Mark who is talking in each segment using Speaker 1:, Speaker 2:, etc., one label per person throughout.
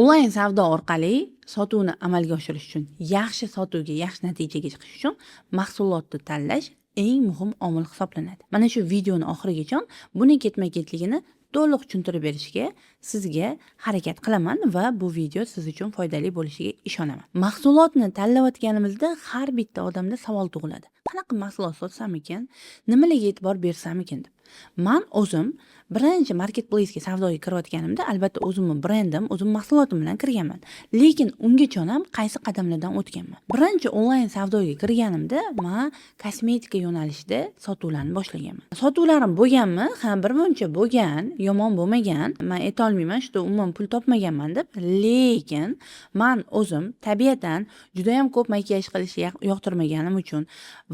Speaker 1: Onlayn savdo orqali sotuvni amalga oshirish uchun, yaxshi sotuvga, yaxshi natijaga chiqish uchun mahsulotni tanlash eng muhim omil hisoblanadi. Mana shu videoni oxirigacha buni ketma-ketligini to'liq tushuntirib berishga sizga harakat qilaman va bu video siz uchun foydali bo'lishiga ishonaman. Mahsulotni tanlayotganimizda har bitta odamda savol tug'iladi. Qanaqa mahsulot sotsam ekan, nimalarga e'tibor bersam ekan deb. Men o'zim birinchi marketplace savdoga kirayotganimda albatta o'zimni brendim, o'zim mahsulotim bilan kirganman. Lekin ungacha ham qaysi qadamlardan o'tganman. Birinchi onlayn savdoga kirganimda men kosmetika yo'nalishida sotuvlarni boshlaganman. Sotuvlarim bo'lganmi? Ha, birmuncha bo'lgan, yomon bo'lmagan. Men aytolmayman, shu umuman pul topmaganman deb. Lekin men o'zim tabiatan juda ham ko'p makiyaj qilishni yoqtirmaganim uchun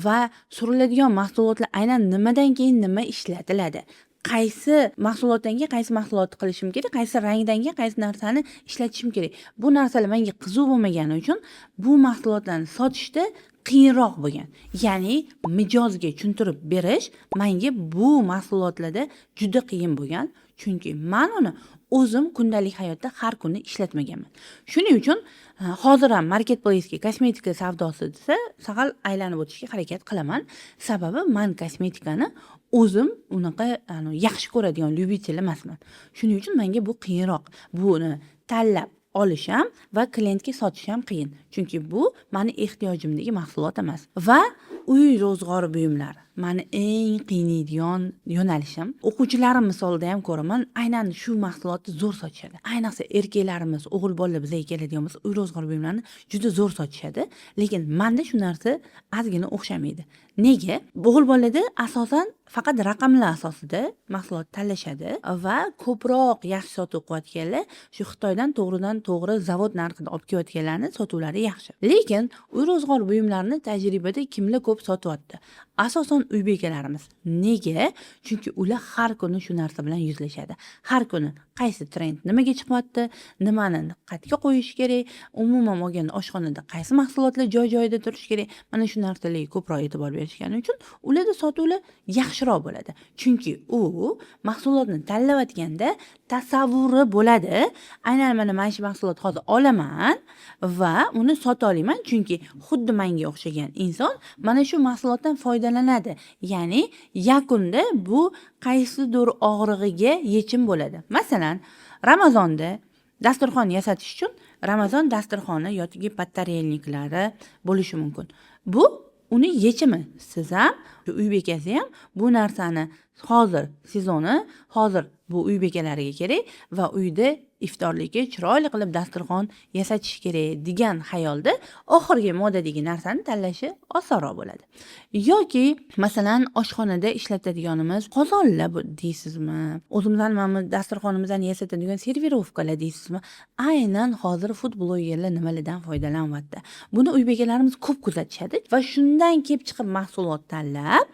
Speaker 1: va suriladigan mahsulotlar aynan nimadan keyin nima ishlatiladi, qaysi mahsulotdan keyin qaysi mahsulotni qilishim kerak, qaysi rangdan keyin qaysi narsani ishlatishim kerak. Bu narsalar menga qiziq bo'lmagani uchun bu mahsulotlarni sotishda qiyinroq bo'lgan. Ya'ni mijozga tushuntirib berish menga bu mahsulotlarda juda qiyin bo'lgan, chunki men uni o'zim kundalik hayotda har kuni ishlatmaganman. Shuning uchun hozir ham marketplace kosmetika savdosi desa, saqal aylanib o'tishga harakat qilaman. Sababi men kosmetikani o'zim unaqa yaxshi ko'radigan lyubitelь emasman. Shuning uchun menga bu qiyinroq. Buni tanlab olish ham va klientga sotish ham qiyin. Chunki bu meni ehtiyojimdagi mahsulot emas. Va uy ro'zg'ori buyumlari meni eng qiynaydigan yo'nalishim. O'quvchilarim misolida ham ko'raman, aynan shu mahsulotni zo'r sotishadi. Ayniqsa erkaklarimiz, o'g'il bolalar bizga keladigan bo'lsa, uy ro'zg'ori buyumlarini juda zo'r sotishadi. Lekin menda shu narsa ozgina o'xshamaydi. Nega? O'g'il bolalarda asosan faqat raqamlar asosida mahsulot tanlashadi va ko'proq yaxshi sotuv qilayotganlar shu Xitoydan to'g'ridan-to'g'ri zavod narxida olib kelayotganlarni sotuvlari yaxshi. Lekin uy ro'zg'or buyumlarini tajribada kimlar ko'p sotyapti? Asosan uy bekalarimiz. Nega? Chunki ular har kuni shu narsa bilan yuzlashadi. Har kuni qaysi trend nimaga chiqyapti, nimani diqqatga qo'yish kerak, umuman olganda oshxonada qaysi mahsulotlar joy-joyida turishi kerak. Mana shu narsalarga ko'proq e'tibor berishgani uchun ularda sotuvlar yaxshiroq bo'ladi. Chunki u mahsulotni tanlayotganda tasavvuri bo'ladi. Aynan mana shu mahsulot hozir olaman va uni sota olaman, chunki xuddi menga o'xshagan inson mana shu mahsulotdan foydalanadi. Ya'ni yakunda bu qaysidir og'rig'iga yechim bo'ladi. Masalan, Ramazonda dasturxon yasatish uchun Ramazon dasturxoni yoki battareyniklari bo'lishi mumkin. Bu uni yechimi. Siz ham, uy bekasi ham bu narsani hozir sezoni, hozir bu uy bekalariga kerak va uyda iftorlikka chiroyli qilib dasturxon yasatish kerak degan xayolda oxirgi moddadagi narsani tanlashi osonroq bo'ladi. Yoki masalan oshxonada ishlatadiganimiz qozonlar deysizmi? O'zimizdan mana dasturxonimizni yasatadigan servirovkalar deysizmi? Aynan hozir food blogerlar nimalardan foydalanyapti. Buni uy bekalarimiz ko'p kuzatishadi va shundan kelib chiqib mahsulot tanlab,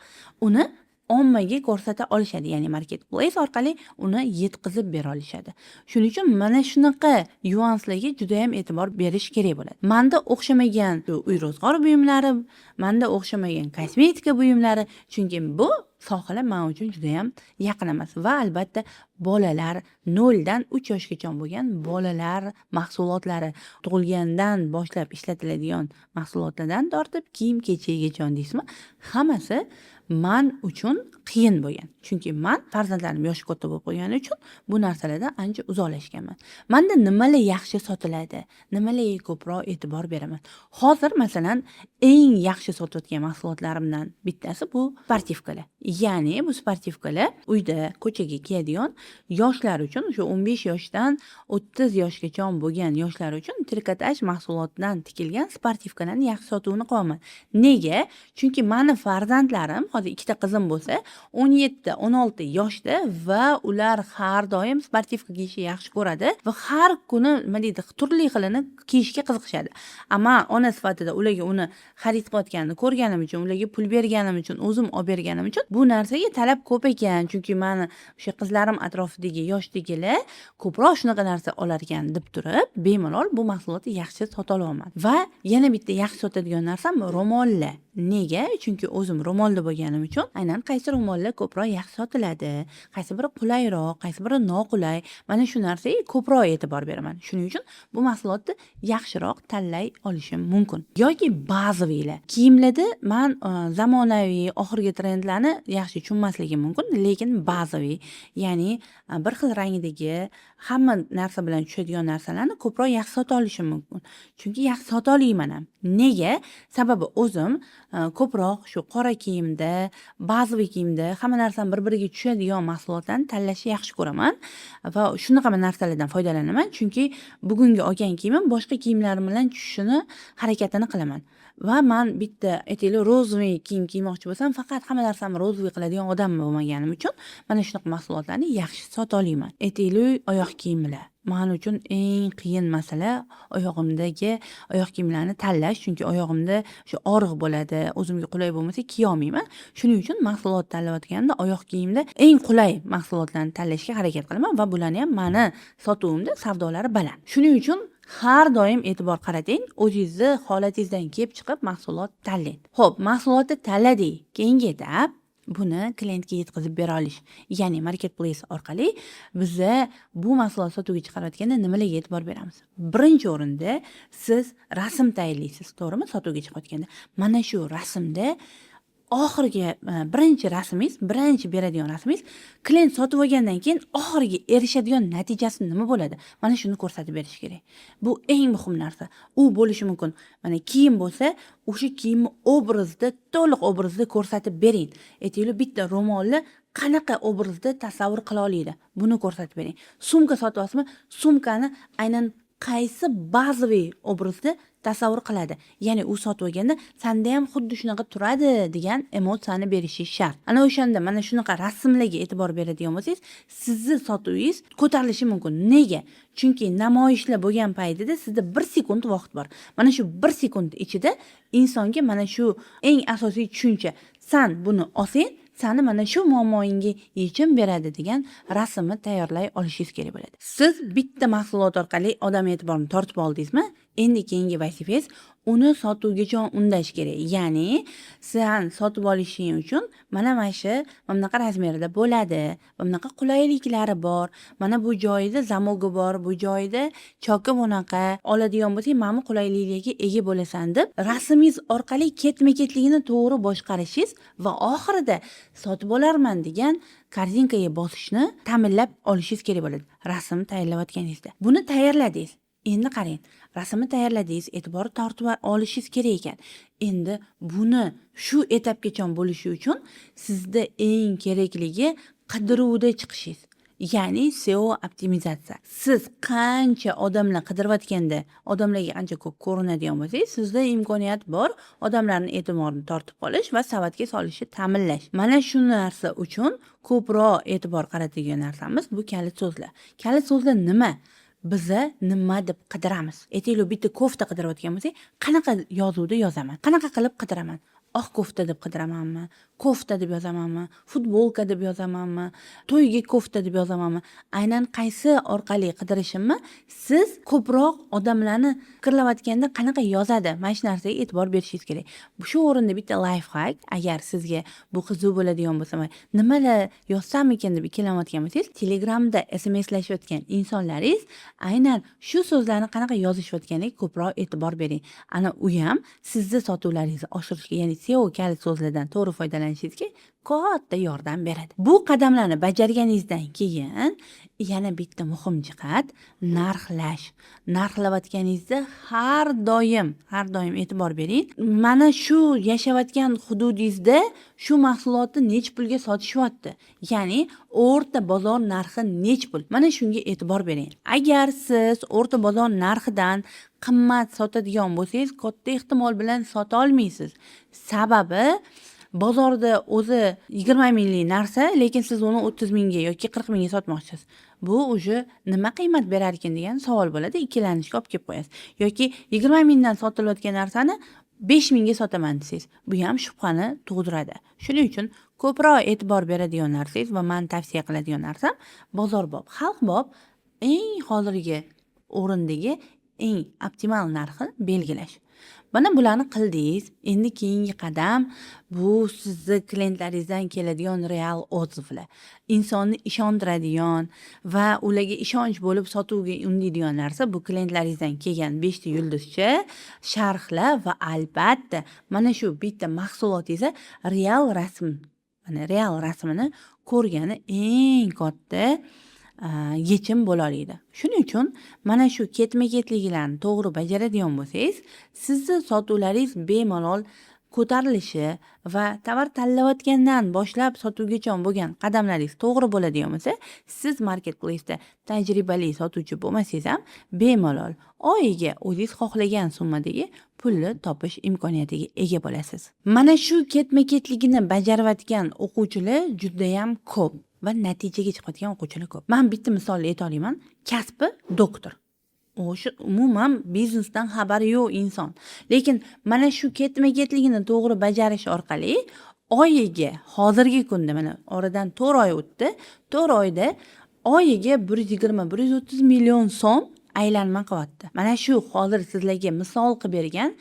Speaker 1: uni ommaga ko'rsata olishadi, ya'ni marketplace orqali uni yetkazib bera olishadi. Shuning uchun mana shunaqa yuanslarga juda ham e'tibor berish kerak bo'ladi. Menda o'xshamagan uy ro'zg'or buyumlari, menda o'xshamagan kosmetika buyumlari, chunki bu sohalar men uchun juda ham yaqin emas va albatta bolalar 0 dan 3 yoshgacha bo'lgan bolalar mahsulotlari tug'ilgandan boshlab ishlatiladigan mahsulotlardan tortib kiyim-kechakgacha deysizmi? Hammasi men uchun qiyin bo'lgan. Chunki men farzandlarim yoshi katta bo'lib qolgani uchun bu narsalardan ancha uzoqlashganman. Menda nimalar yaxshi sotiladi, nimalarga ko'proq e'tibor beraman. Hozir masalan eng yaxshi sotayotgan mahsulotlarimdan bittasi bu sportivkalar. Ya'ni bu sportivkalar uyda ko'chaga kiyadigan yoshlar uchun, o'sha 15 yoshdan 30 yoshgacha bo'lgan yoshlar uchun trikotaj mahsulotdan tikilgan sportivkalarni yaxshi sotuvini qilaman. Nega? Chunki meni farzandlarim, hozir ikkita qizim bo'lsa, 17-16 yoshda va ular har doim sportivka kiyishni yaxshi ko'radi va har kuni nima deydi, turli xilini kiyishga qiziqishadi. Ammo ona sifatida ularga uni xarid qilayotganini ko'rganim uchun, ularga pul berganim uchun, o'zim olib berganim uchun bu narsaga talab ko'p ekan. Chunki meni o'sha qizlarim atrofidagi yoshdagilar ko'proq shunaqa narsa olar ekan deb turib, bemalol bu mahsulotni yaxshi sota olaman. Va yana bitta yaxshi sotadigan narsam ro'mollar. Nega? Chunki o'zim ro'molda bo'lganim uchun aynan qaysi ro'mol ro'mollar ko'proq yaxshi sotiladi, qaysi biri qulayroq, qaysi biri noqulay, mana shu narsaga ko'proq e'tibor beraman. Shuning uchun bu mahsulotni yaxshiroq tanlay olishim mumkin. Yoki ba'ziviylar kiyimlarda men zamonaviy oxirgi trendlarni yaxshi tushunmasligim mumkin, lekin ba'ziviy, ya'ni bir xil rangdagi hamma narsa bilan tushadigan narsalarni ko'proq yaxshi sota olishim mumkin. Chunki yaxshi sota olmayman ham. Nega? Sababi o'zim ko'proq shu qora kiyimda, ba'ziviy kiyimda hamma narsani bir-biriga tushadigan mahsulotlarni tanlashni yaxshi ko'raman va shunaqa narsalardan foydalanaman. Chunki bugungi olgan kiyimim boshqa kiyimlarim bilan tushishini harakatini qilaman. Va men bitta aytaylik rozoviy kiyim kiymoqchi bo'lsam, faqat hamma narsamni rozoviy qiladigan odam bo'lmaganim uchun mana shunaqa mahsulotlarni yaxshi sota olmayman. Aytaylik oyoq kiyimlar. Men uchun eng qiyin masala oyog'imdagi oyoq kiyimlarni tanlash, chunki oyog'imda shu og'riq bo'ladi, o'zimga qulay bo'lmasa kiya olmayman. Shuning uchun mahsulot tanlayotganda oyoq kiyimda eng qulay mahsulotlarni tanlashga harakat qilaman va bularni ham meni sotuvimda savdolari baland. Shuning uchun har doim e'tibor qarating, o'zingizni holatingizdan kelib chiqib mahsulot tanlang. Xo'p, mahsulotni tanladik. Keyingi etap buni klientga yetkazib bera olish. Ya'ni marketplace orqali biza bu mahsulot sotuvga chiqarayotganda nimalarga e'tibor beramiz? Birinchi o'rinda siz rasm tayyorlaysiz, to'g'rimi? Sotuvga chiqayotganda mana shu rasmda oxirgi birinchi rasmingiz, birinchi beradigan rasmingiz klient sotib olgandan keyin oxirgi erishadigan natijasi nima bo'ladi? Mana shuni ko'rsatib berish kerak. Bu eng muhim narsa. U bo'lishi mumkin. Mana kiyim bo'lsa, o'sha kiyimni obrazda, to'liq obrazda ko'rsatib bering. Aytaylik, bitta ro'molni qanaqa obrazda tasavvur qila oladi? Buni ko'rsatib bering. Sumka sotyapsizmi? Sumkani aynan qaysi bazaviy obrazda tasavvur qiladi. Ya'ni u sotib olganda senda ham xuddi shunaqa turadi degan emotsiyani berishi shart. Ana o'shanda mana shunaqa rasmlarga e'tibor beradigan bo'lsangiz, sizni sotuvingiz ko'tarilishi mumkin. Nega? Chunki namoyishlar bo'lgan paytida sizda 1 sekund vaqt bor. Mana shu 1 sekund ichida insonga mana shu eng asosiy tushuncha, san buni olsang, sani mana shu muammoingga yechim beradi degan rasmni tayyorlay olishingiz kerak bo'ladi. Siz bitta mahsulot orqali odam e'tiborini tortib oldingizmi? Endi keyingi vazifangiz uni sotuvgacha undash kerak. Ya'ni sen sotib olishing uchun mana shu bunaqa razmerda bo'ladi, bunaqa qulayliklari bor, mana bu joyida zamogi bor, bu joyida choki bunaqa oladigan bo'lsang, mana bu qulayliklarga ega bo'lasan deb rasmingiz orqali ketma-ketligini to'g'ri boshqarishingiz va oxirida sotib olarman degan korzinkaga bosishni ta'minlab olishingiz kerak bo'ladi. Rasm tayyorlayotganingizda. Buni tayyorladingiz. Endi qarang, rasmni tayyorladingiz, e'tibor tortib olishingiz kerak ekan. Endi buni shu etapgacha bo'lishi uchun sizda eng kerakligi qidiruvda chiqishingiz. Ya'ni SEO optimizatsiya. Siz qancha odamlar qidirayotganda, odamlarga qancha ko'p ko'rinadigan bo'lsangiz, sizda imkoniyat bor odamlarning e'tiborini tortib qolish va savatga solishni ta'minlash. Mana shu narsa uchun ko'proq e'tibor qaratadigan narsamiz bu kalit so'zlar. Kalit so'zlar nima? Biza nima deb qidiramiz? Aytaylik, bitta kofta qidirayotgan bo'lsak, qanaqa yozuvda yozaman? Qanaqa qilib qidiraman? Oq kofta deb qidiramanmi? Kofta deb yozamanmi? Futbolka deb yozamanmi? To'yga kofta deb yozamanmi? Aynan qaysi orqali qidirishimni siz ko'proq odamlarni fikrlayotganda qanaqa yozadi? Mana shu narsaga e'tibor berishingiz kerak. Shu o'rinda bitta life hack, agar sizga bu qiziq bo'ladigan bo'lsa, nimalar yozsam ekan deb ikkilanayotgan bo'lsangiz, Telegramda SMSlashayotgan insonlaringiz aynan shu so'zlarni qanaqa yozishayotganiga ko'proq e'tibor bering. Ana u ham sizni sotuvlaringizni oshirishga, ya'ni SEO kalit so'zlardan to'g'ri foydalanishingizga katta yordam beradi. Bu qadamlarni bajarganingizdan keyin yana bitta muhim jihat narxlash. Narxlayotganingizda har doim e'tibor bering. Mana shu yashayotgan hududingizda shu mahsulotni nech pulga sotishyapti? Ya'ni o'rta bozor narxi nech pul? Mana shunga e'tibor bering. Agar siz o'rta bozor narxidan qimmat sotadigan bo'lsangiz, katta ehtimol bilan sota olmaysiz. Sababi bozorda o'zi 20 minglik narsa, lekin siz uni 30 mingga yoki 40 mingga sotmoqchisiz. Bu o'zi nima qiymat berar ekan degan savol bo'ladi, ikkilanishga olib kelib qo'yasiz. Yoki 20 mingdan sotilayotgan narsani 5 mingga sotaman desangiz, bu ham shubhani tug'diradi. Shuning uchun ko'proq e'tibor beradigan narsangiz va men tavsiya qiladigan narsam bozorbob, xalqbob eng hozirgi o'rindagi eng optimal narxi belgilash. Mana bularni qildingiz. Endi keyingi qadam bu sizni klientlaringizdan keladigan real odzivlar. Insonni ishontiradigan va ularga ishonch bo'lib sotuvga undaydigan narsa bu klientlaringizdan kelgan 5 ta yulduzcha sharhlar va albatta mana shu bitta mahsulotingizni real rasmini ko'rgani eng katta yechim bo'la oladi. Shuning uchun mana shu ketma-ketliklarni to'g'ri bajaradigan bo'lsangiz, sizni sotuvlaringiz bemalol ko'tarilishi va tovar tanlayotgandan boshlab sotuvgacha bo'lgan qadamlaringiz to'g'ri bo'ladigan bo'lsa, siz marketplace'da tajribali sotuvchi bo'lmasangiz ham bemalol oyiga o'zingiz xohlagan summadagi pulni topish imkoniyatiga ega bo'lasiz. Mana shu ketma-ketligini bajarayotgan o'quvchilar juda ham ko'p va natijaga chiqadigan o'quvchilar ko'p. Men bitta misolni ayta olaman. Kasbi doktor. O'sha umuman biznesdan xabari yo'q inson. Lekin mana shu ketma-ketligini to'g'ri bajarish orqali oyiga hozirgi kunda mana oradan 4 oy o'tdi. 4 oyda oyiga 120-130 million so'm aylanma qilyapti. Mana shu hozir sizlarga misol qilib bergan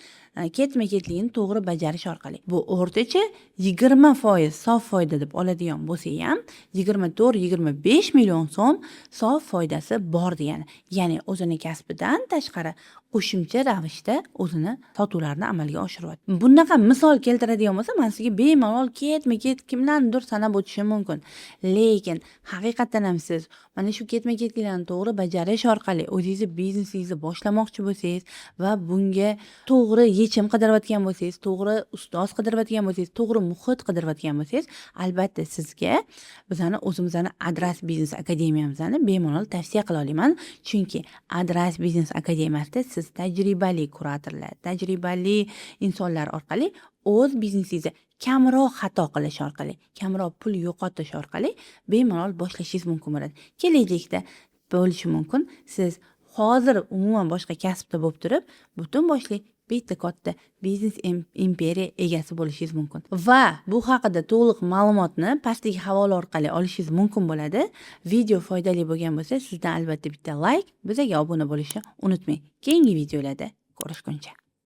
Speaker 1: ketma-ketligini to'g'ri bajarish orqali. Bu o'rtacha 20% sof foyda deb oladigan bo'lsa ham 24-25 million so'm sof foydasi bor degani. Ya'ni o'zini kasbidan tashqari qo'shimcha ravishda o'zini sotuvlarini amalga oshiryapti. Bunaqa misol keltiradigan bo'lsa, men sizga bemalol ketma-ket kimlarnidir sanab o'tishim mumkin. Lekin haqiqatan ham siz mana shu ketma-ketliklarni to'g'ri bajarish orqali o'zingizni biznesingizni boshlamoqchi bo'lsangiz va bunga to'g'ri yechim qidirayotgan bo'lsangiz, to'g'ri ustoz qidirayotgan bo'lsangiz, to'g'ri muhit qidirayotgan bo'lsangiz, albatta sizga bizani o'zimizning Adras Biznes akademiyamizni bemalol tavsiya qila olaman. Chunki Adras Biznes akademiyasida siz tajribali kuratorlar, tajribali insonlar orqali o'z biznesingizni kamroq xato qilish orqali, kamroq pul yo'qotish orqali bemalol boshlashingiz mumkin bo'ladi. Kelajakda bo'lishi mumkin. Siz hozir umuman boshqa kasbda bo'lib turib, butun boshli bitta katta biznes imperiya egasi bo'lishingiz mumkin. Va bu haqida to'liq ma'lumotni pastdagi havola orqali olishingiz mumkin bo'ladi. Video foydali bo'lgan bo'lsa, sizdan albatta bitta like, bizga obuna bo'lishni unutmang. Keyingi videolarda ko'rishguncha